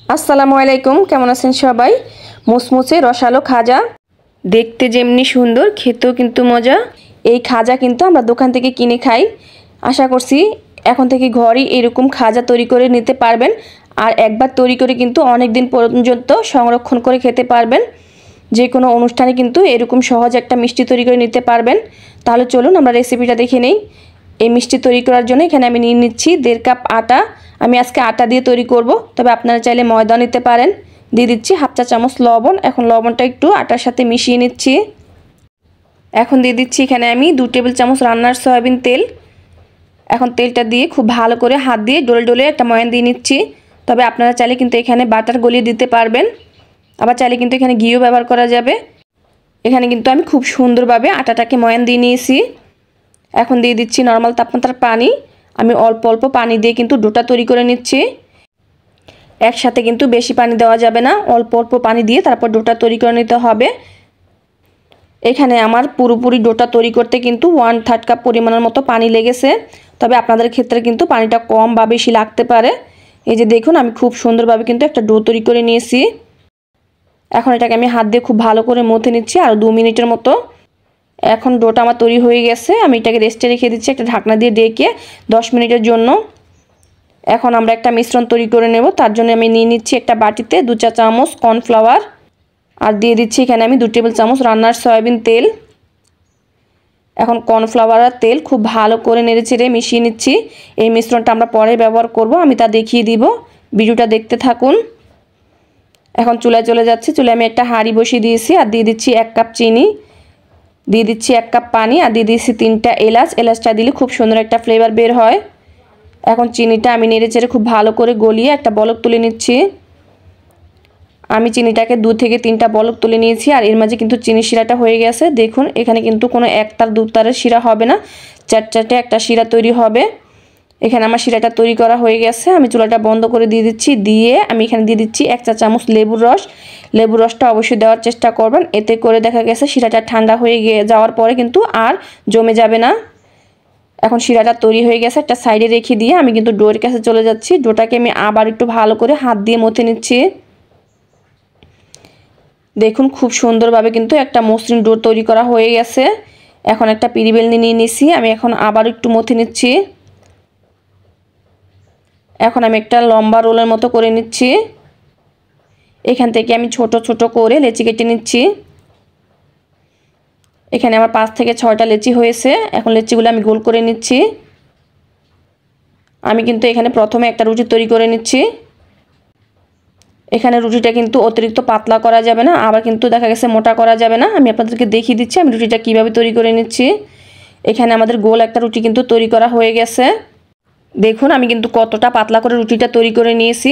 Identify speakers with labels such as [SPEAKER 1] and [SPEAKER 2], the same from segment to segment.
[SPEAKER 1] আসসালামু আলাইকুম, কেমন আছেন সবাই? মুসমুসে রসালো খাজা দেখতে যেমনি সুন্দর, খেতেও কিন্তু মজা। এই খাজা কিন্তু আমরা দোকান থেকে কিনে খাই। আশা করছি এখন থেকে ঘরেই এরকম খাজা তৈরি করে নিতে পারবেন। আর একবার তৈরি করে কিন্তু অনেক দিন পর্যন্ত সংরক্ষণ করে খেতে পারবেন। যে কোনো অনুষ্ঠানে কিন্তু এরকম সহজ একটা মিষ্টি তৈরি করে নিতে পারবেন। তাহলে চলুন আমরা রেসিপিটা দেখে নেই। এই মিষ্টি তৈরি করার জন্য এখানে আমি নিয়ে নিচ্ছি 1.5 কাপ আটা। আমি আজকে আটা দিয়ে তৈরি করব, তবে আপনারা চাইলে ময়দা নিতে পারেন। দিয়ে দিচ্ছি 1/2 চা চামচ লবণ। এখন লবণটা একটু আটার সাথে মিশিয়ে নিচ্ছি। এখন দিয়ে দিচ্ছি এখানে আমি 2 টেবিল চামচ রান্নার সয়াবিন তেল। এখন তেলটা দিয়ে খুব ভালো করে হাত দিয়ে ডলে ডলে একটা ময়ান দিয়ে নিচ্ছি। তবে আপনারা চাইলে কিন্তু এখানে বাটার গলিয়ে দিতে পারবেন, আবার চাইলে কিন্তু এখানে ঘিও ব্যবহার করা যাবে। এখানে কিন্তু আমি খুব সুন্দরভাবে আটাটাকে ময়ান দিয়ে নিয়েছি। এখন দিয়ে দিচ্ছি নরমাল তাপমাত্রার পানি। আমি অল্প অল্প পানি দিয়ে কিন্তু ডোটা তৈরি করে নিচ্ছি। একসাথে কিন্তু বেশি পানি দেওয়া যাবে না, অল্প অল্প পানি দিয়ে তারপর ডোটা তৈরি করে নিতে হবে। এখানে আমার পুরোপুরি ডোটা তৈরি করতে কিন্তু 1/3 কাপ পরিমাণের মতো পানি লেগেছে। তবে আপনাদের ক্ষেত্রে কিন্তু পানিটা কম বা বেশি লাগতে পারে। এই যে দেখুন, আমি খুব সুন্দরভাবে কিন্তু একটা ডো তৈরি করে নিয়েছি। এখন এটাকে আমি হাত দিয়ে খুব ভালো করে মথে নিচ্ছি আর 2 মিনিটের মতো। এখন ডোটা আমার তৈরি হয়ে গেছে। আমি এটাকে রেস্টে রেখে দিচ্ছি একটা ঢাকনা দিয়ে ঢেকে 10 মিনিটের জন্য। এখন আমরা একটা মিশ্রণ তৈরি করে নেব। তার জন্য আমি নিয়ে নিচ্ছি একটা বাটিতে 2 চা চামচ কর্নফ্লাওয়ার, আর দিয়ে দিচ্ছি এখানে আমি 2 টেবিল চামচ রান্নার সয়াবিন তেল। এখন কর্নফ্লাওয়ার আর তেল খুব ভালো করে নেড়েচেড়ে মিশিয়ে নিচ্ছি। এই মিশ্রণটা আমরা পরে ব্যবহার করব, আমি তা দেখিয়ে দিব। ভিডিওটা দেখতে থাকুন। এখন চুলায় চলে যাচ্ছি। চুলায় আমি একটা হাঁড়ি বসিয়ে দিয়েছি আর দিয়ে দিচ্ছি 1 কাপ চিনি, দিয়ে দিচ্ছি 1 কাপ পানি, আর দিয়ে দিচ্ছি 3টা এলাচ। এলাচটা দিলে খুব সুন্দর একটা ফ্লেভার বের হয়। এখন চিনিটা আমি নেড়েচেড়ে খুব ভালো করে গলিয়ে একটা বলক তুলে নিচ্ছি। আমি চিনিটাকে 2 থেকে 3টা বলক তুলে নিয়েছি, আর এর মাঝে কিন্তু চিনি শিরাটা হয়ে গেছে। দেখুন, এখানে কিন্তু কোনো একতার দুতারের শিরা হবে না, চারচাটে একটা শিরা তৈরি হবে। এখানে আমার শিরাটা তৈরি করা হয়ে গেছে। আমি চুলাটা বন্ধ করে দিয়ে দিচ্ছি। দিয়ে আমি এখানে দিয়ে দিচ্ছি 1 চা চামচ লেবুর রস। লেবুর রসটা অবশ্যই দেওয়ার চেষ্টা করবেন, এতে করে দেখা গেছে শিরাটা ঠান্ডা হয়ে যাওয়ার পরে কিন্তু আর জমে যাবে না। এখন শিরাটা তৈরি হয়ে গেছে, একটা সাইডে রেখে দিয়ে আমি কিন্তু ডোর কাছে চলে যাচ্ছি। ডোটাকে আমি আবার একটু ভালো করে হাত দিয়ে মথে নিচ্ছি। দেখুন, খুব সুন্দরভাবে কিন্তু একটা মসৃণ ডো তৈরি করা হয়ে গেছে। এখন একটা পিঁড়ি বেলনি নিয়ে নিচ্ছি। আমি এখন আবার একটু মথে নিচ্ছি। এখন আমি একটা লম্বা রোলের মতো করে নিচ্ছি। এখান থেকে আমি ছোট ছোট করে লেচি কেটে নিচ্ছি। এখানে আমার 5 থেকে 6টা লেচি হয়েছে। এখন লেচিগুলো আমি গোল করে নিচ্ছি। আমি কিন্তু এখানে প্রথমে একটা রুটি তৈরি করে নিচ্ছি। এখানে রুটিটা কিন্তু অতিরিক্ত পাতলা করা যাবে না, আবার কিন্তু দেখা গেছে মোটা করা যাবে না। আমি আপনাদেরকে দেখিয়ে দিচ্ছি আমি রুটিটা কিভাবে তৈরি করে নিচ্ছি। এখানে আমাদের গোল একটা রুটি কিন্তু তৈরি করা হয়ে গেছে। দেখুন, আমি কিন্তু কতটা পাতলা করে রুটিটা তৈরি করে নিয়েছি।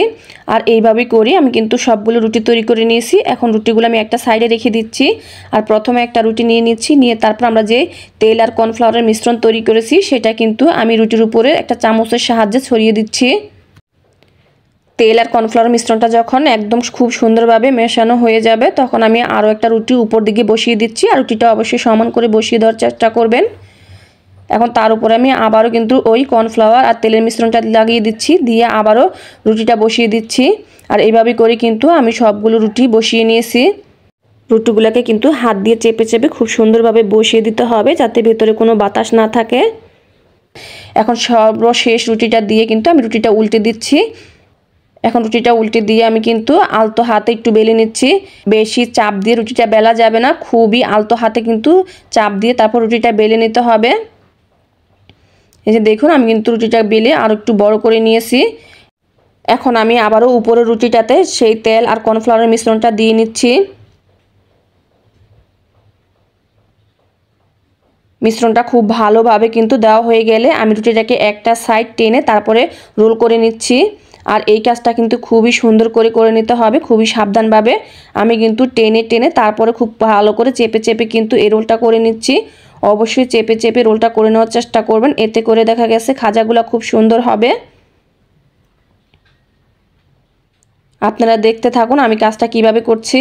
[SPEAKER 1] আর এইভাবেই করি আমি কিন্তু সবগুলো রুটি তৈরি করে নিয়েছি। এখন রুটিগুলো আমি একটা সাইডে রেখে দিচ্ছি। আর প্রথমে একটা রুটি নিয়ে নিচ্ছি, নিয়ে তারপর আমরা যে তেল আর কর্নফ্লাওয়ারের মিশ্রণ তৈরি করেছি সেটা কিন্তু আমি রুটির উপরে একটা চামচের সাহায্যে ছড়িয়ে দিচ্ছি। তেল আর কর্নফ্লাওয়ার মিশ্রণটা যখন একদম খুব সুন্দরভাবে মেশানো হয়ে যাবে, তখন আমি আরও একটা রুটি উপর দিকে বসিয়ে দিচ্ছি। আর রুটিটা অবশ্যই সমান করে বসিয়ে দেওয়ার চেষ্টা করবেন। এখন তার উপরে আমি আবারও কিন্তু ওই কর্নফ্লাওয়ার আর তেলের মিশ্রণটা লাগিয়ে দিচ্ছি, দিয়ে আবারও রুটিটা বসিয়ে দিচ্ছি। আর এইভাবে করে কিন্তু আমি সবগুলো রুটি বসিয়ে নিয়েছি। রুটিগুলোকে কিন্তু হাত দিয়ে চেপে চেপে খুব সুন্দরভাবে বসিয়ে দিতে হবে, যাতে ভেতরে কোনো বাতাস না থাকে। এখন সর্বশেষ রুটিটা দিয়ে কিন্তু আমি রুটিটা উল্টে দিচ্ছি। এখন রুটিটা উল্টে দিয়ে আমি কিন্তু আলতো হাতে একটু বেলে নিচ্ছি। বেশি চাপ দিয়ে রুটিটা বেলা যাবে না, খুবই আলতো হাতে কিন্তু চাপ দিয়ে তারপর রুটিটা বেলে নিতে হবে। এই যে দেখুন, আমি কিন্তু রুটিটা বেলে আর একটু বড় করে নিয়েছি। এখন আমি আবারও উপরের রুটিটাতে সেই তেল আর কর্নফ্লাওয়ারের মিশ্রণটা দিয়ে নিচ্ছি। মিশ্রণটা খুব ভালোভাবে কিন্তু দেওয়া হয়ে গেলে আমি রুটিটাকে একটা সাইড টেনে তারপরে রোল করে নিচ্ছি। আর এই কাজটা কিন্তু খুবই সুন্দর করে করে নিতে হবে, খুবই সাবধানভাবে। আমি কিন্তু টেনে টেনে তারপরে খুব ভালো করে চেপে চেপে কিন্তু এই রোলটা করে নিচ্ছি। অবশ্যই চেপে চেপে রোলটা করে নেওয়ার চেষ্টা করবেন, এতে করে দেখা গেছে খাজাগুলো খুব সুন্দর হবে। আপনারা দেখতে থাকুন আমি কাজটা কিভাবে করছি।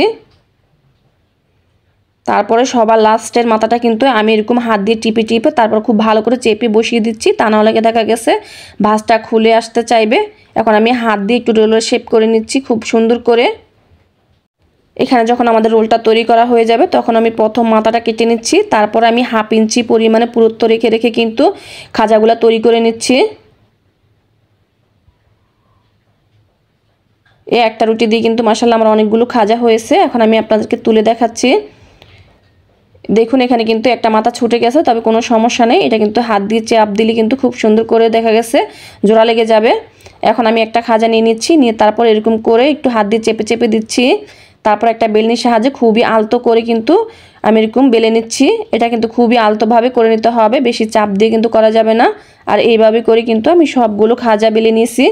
[SPEAKER 1] তারপরে সবার লাস্টের মাথাটা কিন্তু আমি এরকম হাত দিয়ে টিপে টিপে তারপর খুব ভালো করে চেপে বসিয়ে দিচ্ছি, তা নাহলে দেখা গেছে ভাঁজটা খুলে আসতে চাইবে। এখন আমি হাত দিয়ে একটু রোলের শেপ করে নিচ্ছি খুব সুন্দর করে। এখানে যখন আমাদের রোলটা তৈরি করা হয়ে যাবে তখন আমি প্রথম মাথাটা কেটে নিচ্ছি, তারপর আমি 1/2 ইঞ্চি পরিমাণে পুরুত্ব রেখে রেখে কিন্তু খাজাগুলো তৈরি করে নিচ্ছি। এই একটা রুটি দিয়ে কিন্তু মাশাআল্লাহ আমার অনেকগুলো খাজা হয়েছে। এখন আমি আপনাদেরকে তুলে দেখাচ্ছি। দেখুন এখানে কিন্তু একটা মাথা ছুটে গেছে, তবে কোনো সমস্যা নেই, এটা কিন্তু হাত দিয়ে চাপ দিলে কিন্তু খুব সুন্দর করে দেখা গেছে জোড়া লেগে যাবে। এখন আমি একটা খাজা নিয়ে নিচ্ছি, নিয়ে তারপর এরকম করে একটু হাত দিয়ে চেপে চেপে দিচ্ছি। তারপর একটা বেলনির সাহায্যে খুবই আলতো করে কিন্তু আমি এরকম বেলে নিচ্ছি। এটা কিন্তু খুবই আলতোভাবে করে নিতে হবে, বেশি চাপ দিয়ে কিন্তু করা যাবে না। আর এইভাবে করে কিন্তু আমি সবগুলো খাজা বেলে নিয়েছি।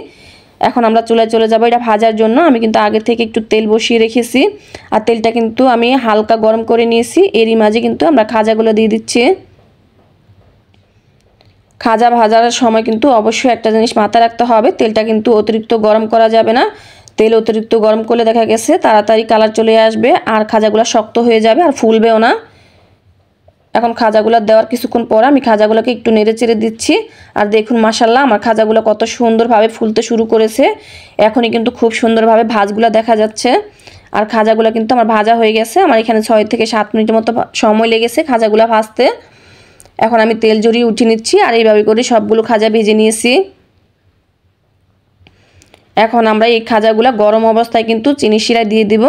[SPEAKER 1] এখন আমরা চুলায় চলে যাব এটা ভাজার জন্য। আমি কিন্তু আগে থেকে একটু তেল বসিয়ে রেখেছি, আর তেলটা কিন্তু আমি হালকা গরম করে নিয়েছি। এরই মাঝে কিন্তু আমরা খাজাগুলো দিয়ে দিচ্ছি। খাজা ভাজার সময় কিন্তু অবশ্যই একটা জিনিস মাথায় রাখতে হবে, তেলটা কিন্তু অতিরিক্ত গরম করা যাবে না। তেল অতিরিক্ত গরম করলে দেখা গেছে তাড়াতাড়ি কালার চলে আসবে আর খাজাগুলো শক্ত হয়ে যাবে আর ফুলবেও না। এখন খাজাগুলো দেওয়ার কিছুক্ষণ পর আমি খাজাগুলোকে একটু নেড়ে চেড়ে দিচ্ছি। আর দেখুন মাশাআল্লাহ আমার খাজাগুলো কত সুন্দরভাবে ফুলতে শুরু করেছে। এখনই কিন্তু খুব সুন্দরভাবে ভাজগুলো দেখা যাচ্ছে। আর খাজাগুলো কিন্তু আমার ভাজা হয়ে গেছে। আমার এখানে 6 থেকে 7 মিনিটের মতো সময় লেগেছে খাজাগুলো ভাজতে। এখন আমি তেল জড়িয়ে উঠিয়ে নিচ্ছি, আর এইভাবে করে সবগুলো খাজা ভেজে নিয়েছি। এখন আমরা এই খাজাগুলো গরম অবস্থায় কিন্তু চিনি শিরা দিয়ে দিব।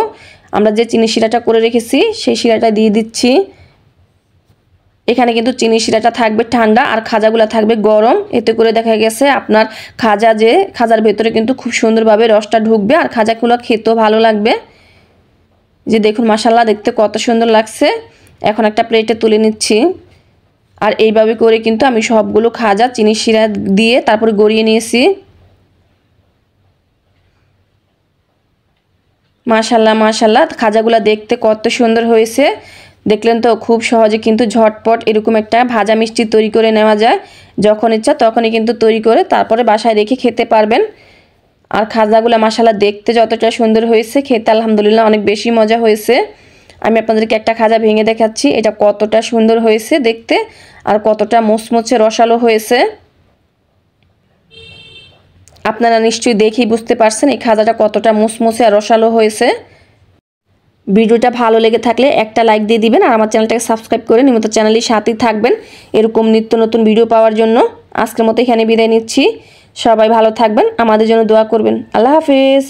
[SPEAKER 1] আমরা যে চিনি শিরাটা করে রেখেছি সেই শিরাটা দিয়ে দিচ্ছি। এখানে কিন্তু চিনি শিরাটা থাকবে ঠান্ডা আর খাজাগুলো থাকবে গরম, এতে করে দেখা গেছে আপনার খাজার ভেতরে কিন্তু খুব সুন্দরভাবে রসটা ঢুকবে আর খাজাগুলো খেতেও ভালো লাগবে। যে দেখুন মাশাআল্লাহ দেখতে কত সুন্দর লাগছে। এখন একটা প্লেটে তুলে নিচ্ছি। আর এইভাবে করে কিন্তু আমি সবগুলো খাজা চিনি শিরা দিয়ে তারপরে গড়িয়ে নিয়েছি। মাশাআল্লাহ মাশাআল্লাহ খাজাগুলো দেখতে কত সুন্দর হয়েছে। দেখলেন তো, খুব সহজে কিন্তু ঝটপট এরকম একটা ভাজা মিষ্টি তৈরি করে নেওয়া যায়। যখন ইচ্ছা তখনই কিন্তু তৈরি করে তারপরে বাসায় রেখে খেতে পারবেন। আর খাজাগুলো মাশাআল্লাহ দেখতে যতটা সুন্দর হয়েছে, খেতে আলহামদুলিল্লাহ অনেক বেশি মজা হয়েছে। আমি আপনাদেরকে একটা খাজা ভেঙে দেখাচ্ছি, এটা কতটা সুন্দর হয়েছে দেখতে আর কতটা মুচমুচে রসালো হয়েছে। আপনারা নিশ্চয়ই দেখেই বুঝতে পারছেন এই খাজাটা কতটা মুচমুচে আর রসালো হয়েছে। ভিডিওটা ভালো লেগে থাকলে একটা লাইক দিয়ে দিবেন আর আমার চ্যানেলটাকে সাবস্ক্রাইব করে নিয়মিত চ্যানেলের সাথেই থাকবেন এরকম নিত্য নতুন ভিডিও পাওয়ার জন্য। আজকের মতো এখানে বিদায় নিচ্ছি। সবাই ভালো থাকবেন, আমাদের জন্য দোয়া করবেন। আল্লাহ হাফেজ।